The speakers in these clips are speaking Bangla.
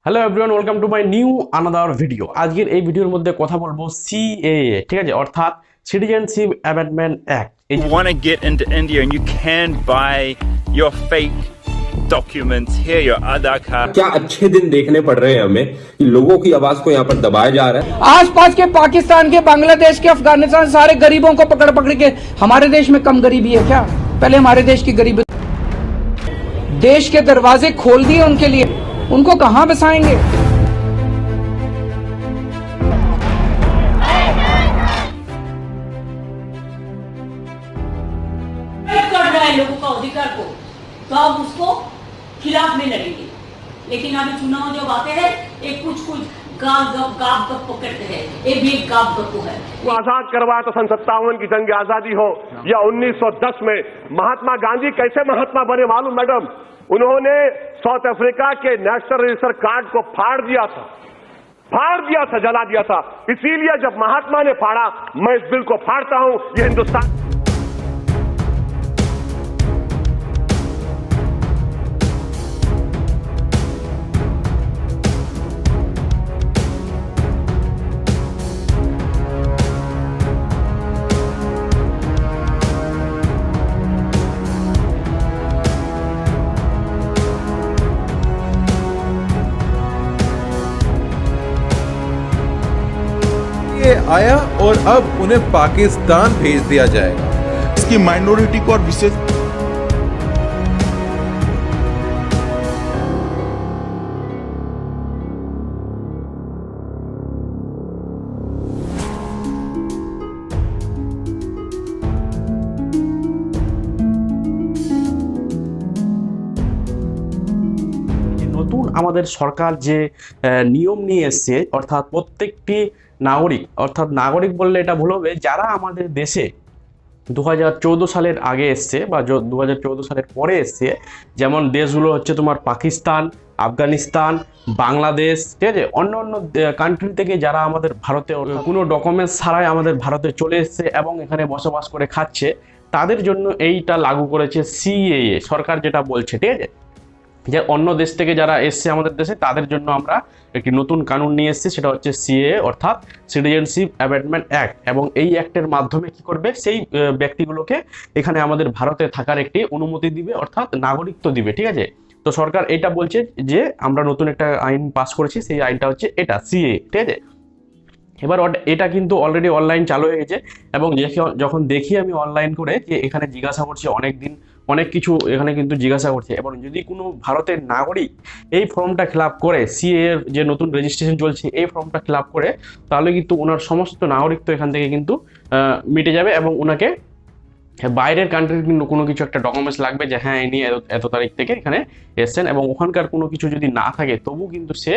Hello everyone, welcome to my new another video. আজকের এই ভিডিওর মধ্যে কথা বলবো সিএএ, ঠিক আছে, অর্থাৎ citizenship amendment act. Want to get into India and you can buy your fake documents here, your Aadhaar card. क्या अच्छे दिन देखने पड़ रहे हैं हमें कि लोगों की आवाज को यहाँ पर दबाया जा रहा है। आसपास के पाकिस्तान के, बांग्लादेश के, अफगानिस्तान, सारे गरीबों को पकड़ पकड़ के। हमारे देश में कम गरीबी है क्या? पहले हमारे देश की गरीबी, देश के दरवाजे खोल दिए उनके लिए, उनको कहां बसाएंगे? कर रहा है लोगों का अधिकार को, तो अब उसको खिलाफ में लड़ेंगे। लेकिन अभी चुनाव जब आते हैं एक कुछ गाप गप पकड़ते हैं, ये भी एक गाप गप है। को आजाद करवाया तो सन 57 की जंग आजादी हो या 1910 में महात्मा गांधी कैसे महात्मा बने मालूम मैडम? उन्होंने साउथ अफ्रीका के नेशनल रजिस्टर कार्ड को फाड़ दिया था, जला दिया था। इसीलिए जब महात्मा ने फाड़ा, मैं इस बिल को फाड़ता हूं। ये हिंदुस्तान ये आया और अब उन्हें पाकिस्तान भेज दिया जाएगा। इसकी माइनॉरिटी को और विशेष নতুন আমাদের সরকার যে নিয়ম নিয়ে এসছে, অর্থাৎ প্রত্যেকটি নাগরিক, অর্থাৎ নাগরিক বললে এটা ভুল হবে, যারা আমাদের দেশে 2014 সালের আগে এসছে বা 2014 সালের পরে এসছে, যেমন দেশগুলো হচ্ছে তোমার পাকিস্তান, আফগানিস্তান, বাংলাদেশ, ঠিক আছে, অন্য অন্য কান্ট্রি থেকে যারা আমাদের ভারতে কোনো ডকুমেন্টস ছাড়াই আমাদের ভারতে চলে এসছে এবং এখানে বসবাস করে খাচ্ছে, তাদের জন্য এইটা লাগু করেছে সিএএ সরকার, যেটা বলছে, ঠিক আছে, যে অন্য দেশ থেকে যারা এসছে আমাদের দেশে তাদের জন্য আমরা একটি নতুন কানুন নিয়ে এসেছি, সেটা হচ্ছে সিএএ অর্থাৎ সিটিজেনশিপ অ্যামেন্ডমেন্ট অ্যাক্ট। এবং এই অ্যাক্টের মাধ্যমে কি করবে, সেই ব্যক্তিগুলোকে এখানে আমাদের ভারতে থাকার একটি অনুমতি দিবে, অর্থাৎ নাগরিকত্ব দিবে, ঠিক আছে। তো সরকার এটা বলছে যে আমরা নতুন একটা আইন পাস করেছি, সেই আইনটা হচ্ছে এটা সিএএ, ঠিক আছে। এবার এটা কিন্তু অলরেডি অনলাইন চালু হয়ে গেছে এবং যখন দেখি আমি অনলাইন করে যে এখানে জিজ্ঞাসা করছে অনেক কিছু এখানে কিন্তু জিজ্ঞাসা করছে, এবং যদি কোনো ভারতের নাগরিক এই ফর্মটা ফিল আপ করে, সিএ এর যে নতুন রেজিস্ট্রেশন চলছে এই ফর্মটা ফিল আপ করে, তাহলে কিন্তু ওনার সমস্ত নাগরিকত্ব এখান থেকে কিন্তু মিটে যাবে এবং ওনাকে বাইরের কান্ট্রির কিন্তু কোনো কিছু একটা ডকুমেন্টস লাগবে যে হ্যাঁ ইনি এত তারিখ থেকে এখানে এসছেন, এবং ওখানকার কোনো কিছু যদি না থাকে তবু কিন্তু সে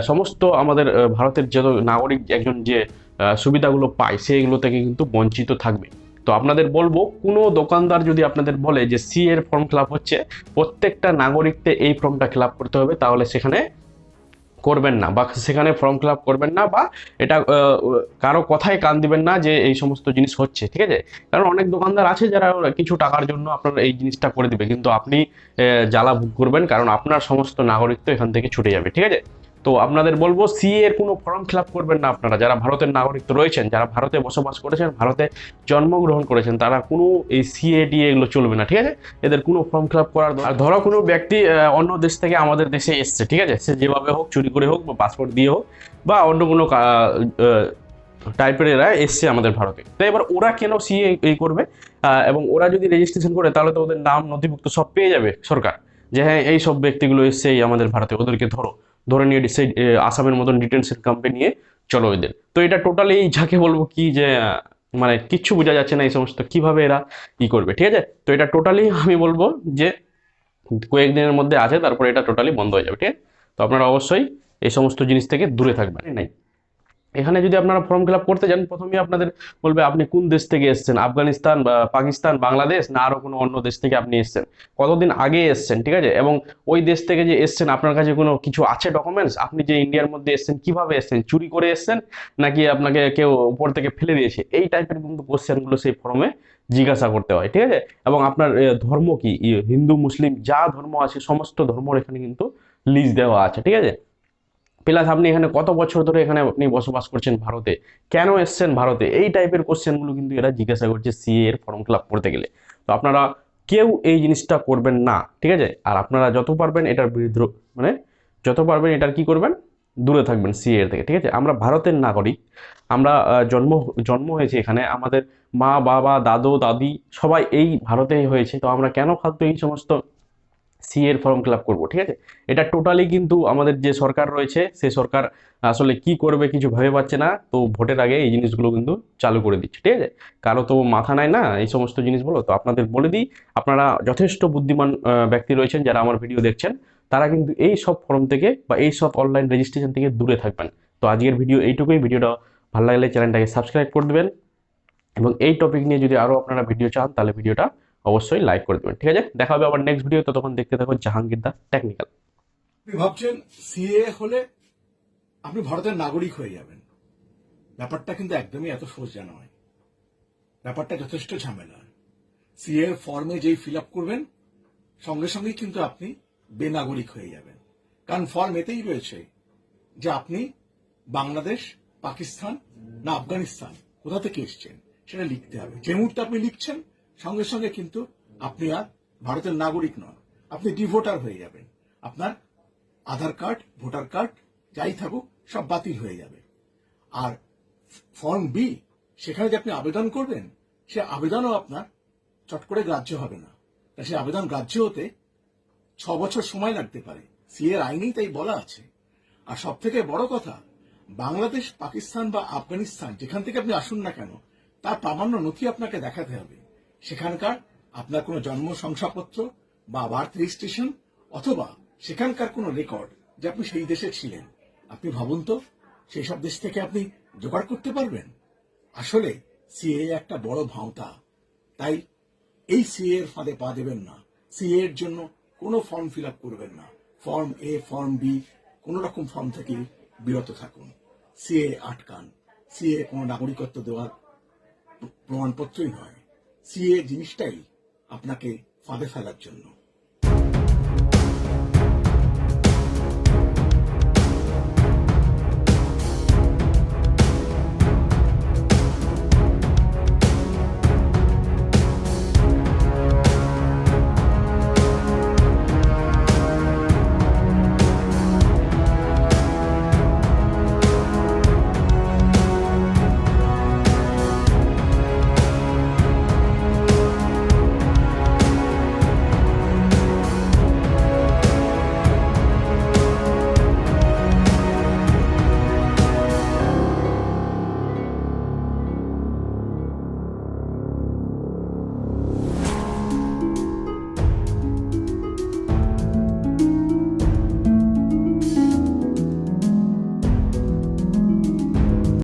সমস্ত আমাদের ভারতের যত নাগরিক একজন যে সুবিধাগুলো পায় সেইগুলো থেকে কিন্তু বঞ্চিত থাকবে। তো আপনাদের বলবো, কোনো দোকানদার যদি আপনাদের বলে যে সি এর ফর্ম ফিল আপ হচ্ছে, প্রত্যেকটা নাগরিককে এই ফর্মটা ফিল আপ করতে হবে, তাহলে সেখানে করবেন না বা সেখানে ফর্ম ফিল আপ করবেন না, বা এটা কারো কথায় কান দিবেন না যে এই সমস্ত জিনিস হচ্ছে, ঠিক আছে। কারণ অনেক দোকানদার আছে যারা কিছু টাকার জন্য আপনার এই জিনিসটা করে দিবে, কিন্তু আপনি জ্বালা ভোগ করবেন, কারণ আপনার সমস্ত নাগরিকত্ব এখান থেকে ছুটে যাবে, ঠিক আছে। তো আপনাদের বলবো, সিএ এর কোনো ফর্ম ফিল আপ করবেন না আপনারা, যারা ভারতের নাগরিক রয়েছেন, যারা ভারতে বসবাস করেছেন, ভারতে জন্মগ্রহণ করেছেন, তারা কোনো এই সিএ ডি এগুলো চলবে না, ঠিক আছে। এদের কোনো ফর্ম ফিল আপ করার, আর ধরো কোনো ব্যক্তি অন্য দেশ থেকে আমাদের দেশে এসছে, ঠিক আছে, সে যেভাবে হোক, চুরি করে হোক বা পাসপোর্ট দিয়ে হোক বা অন্য কোনো টাইপের এরা এসছে আমাদের ভারতে, তো এবার ওরা কেন সিএ এই করবে? এবং ওরা যদি রেজিস্ট্রেশন করে তাহলে তো ওদের নাম নথিভুক্ত সব পেয়ে যাবে সরকার, যে হ্যাঁ এই সব ব্যক্তিগুলো এসছে আমাদের ভারতে, ওদেরকে ধরে নিয়ে সেই আসামের মতন ডিটেনশন ক্যাম্পে নিয়ে চলো এদের। তো এটা টোটালি যাকে বলবো কি যে মানে কিচ্ছু বোঝা যাচ্ছে না এই সমস্ত কিভাবে এরা করবে, ঠিক আছে। তো এটা টোটালি আমি বলবো যে কয়েকদিনের মধ্যে আছে, তারপরে এটা টোটালি বন্ধ হয়ে যাবে, ঠিক আছে। তো আপনারা অবশ্যই এই সমস্ত জিনিস থেকে দূরে থাকবেন। নাই, এখানে যদি আপনারা ফর্ম ফিল আপ করতে যান, প্রথমেই আপনাদের বলবে আপনি কোন দেশ থেকে এসেছেন, আফগানিস্তান বা পাকিস্তান, বাংলাদেশ, না আরো কোনো অন্য দেশ থেকে আপনি এসেছেন, কতদিন আগে এসেছেন, ঠিক আছে, এবং ওই দেশ থেকে যে এসেছেন আপনার কাছে কোনো কিছু আছে ডকুমেন্টস, আপনি যে ইন্ডিয়ার মধ্যে এসেছেন কিভাবে এসেছেন, চুরি করে এসেছেন নাকি আপনাকে কেউ উপর থেকে ফেলে দিয়েছে, এই টাইপের কিন্তু কোশ্চেনগুলো সেই ফর্মে জিজ্ঞাসা করতে হয়, ঠিক আছে। এবং আপনার ধর্ম কি, হিন্দু মুসলিম যা ধর্ম আছে সমস্ত ধর্মর এখানে কিন্তু লিস্ট দেওয়া আছে, ঠিক আছে। প্লাস আপনি এখানে কত বছর ধরে এখানে আপনি বসবাস করছেন ভারতে, কেন এসছেন ভারতে, এই টাইপের কোশ্চেনগুলো কিন্তু এরা জিজ্ঞাসা করছে সিএ এর ফর্ম ফিল আপ করতে গেলে। তো আপনারা কেউ এই জিনিসটা করবেন না, ঠিক আছে? আর আপনারা যত পারবেন এটার বিরুদ্ধে মানে যত পারবেন এটার কি করবেন, দূরে থাকবেন সিএ এর থেকে, ঠিক আছে? আমরা ভারতের নাগরিক, আমরা জন্ম হয়েছে এখানে, আমাদের মা বাবা দাদু দাদি সবাই এই ভারতেই হয়েছে, তো আমরা কেন ফালতু এই সমস্ত সিএ এর ফর্ম ফিল আপ করবো, ঠিক আছে? এটা টোটালি কিন্তু আমাদের যে সরকার রয়েছে সেই সরকার আসলে কি করবে কিছু ভেবে পাচ্ছে না, তো ভোটের আগে এই জিনিসগুলো কিন্তু চালু করে দিচ্ছে, ঠিক আছে? কারো তো মাথা নাই না এই সমস্ত জিনিসগুলো। তো আপনাদের বলে দিই, আপনারা যথেষ্ট বুদ্ধিমান ব্যক্তি রয়েছেন যারা আমার ভিডিও দেখছেন, তারা কিন্তু এই সব ফর্ম থেকে বা এই সব অনলাইন রেজিস্ট্রেশন থেকে দূরে থাকবেন। তো আজকের ভিডিও এইটুকুই। ভিডিওটা ভালো লাগলে চ্যানেলটাকে সাবস্ক্রাইব করে দেবেন, এবং এই টপিক নিয়ে যদি আরও আপনারা ভিডিও চান তাহলে ভিডিওটা অবশ্যই লাইক করে দেবেন, ঠিক আছে? দেখা হবে আবার নেক্সট ভিডিও, ততক্ষণ দেখতে থাকুন জাহাঙ্গীর দা টেকনিক্যাল। আপনি ভাবছেন সিএ হলে আপনি ভারতের নাগরিক হয়ে যাবেন, ব্যাপারটা কিন্তু একদমই এত সোজা নয়। ব্যাপারটা যথেষ্ট ঝামেলা। সিএ এর ফর্মে যেই ফিল আপ করবেন সঙ্গে সঙ্গেই কিন্তু আপনি বেনাগরিক হয়ে যাবেন, কারণ ফর্ম এতেই রয়েছে যে আপনি বাংলাদেশ, পাকিস্তান না আফগানিস্তান কোথা থেকে এসছেন সেটা লিখতে হবে। যে মুহূর্তে আপনি লিখছেন সঙ্গে সঙ্গে কিন্তু আপনি আর ভারতের নাগরিক নন, আপনি ডিভোটার হয়ে যাবেন। আপনার আধার কার্ড, ভোটার কার্ড যাই থাকুক সব বাতিল হয়ে যাবে। আর ফর্ম বি, সেখানে যে আপনি আবেদন করবেন সে আবেদনও আপনার চট করে গ্রাহ্য হবে না। সেই আবেদন গ্রাহ্য হতে 6 বছর সময় লাগতে পারে, সিএ এর আইনেই তাই বলা আছে। আর সব থেকে বড় কথা, বাংলাদেশ, পাকিস্তান বা আফগানিস্তান যেখান থেকে আপনি আসুন না কেন তার প্রামাণ্য নথি আপনাকে দেখাতে হবে। সেখানকার আপনার কোনো জন্ম শংসাপত্র বা বার্থ রেজিস্ট্রেশন অথবা সেখানকার কোনো রেকর্ড যে আপনি সেই দেশে ছিলেন। আপনি ভাবুন তো সেই সব দেশ থেকে আপনি জোগাড় করতে পারবেন? আসলে সিএ একটা বড় ভাঁওতা, তাই এই সিএ এর ফাঁদে পা দেবেন না। সিএ এর জন্য কোনো ফর্ম ফিল আপ করবেন না। ফর্ম এ, ফর্ম বি, কোন রকম ফর্ম থেকে বিরত থাকুন। সিএ আটকান। সিএ কোনো নাগরিকত্ব দেওয়ার প্রমাণপত্রই নয়। সিএ জিনিসটাই আপনাকে ফাঁদে ফেলার জন্য।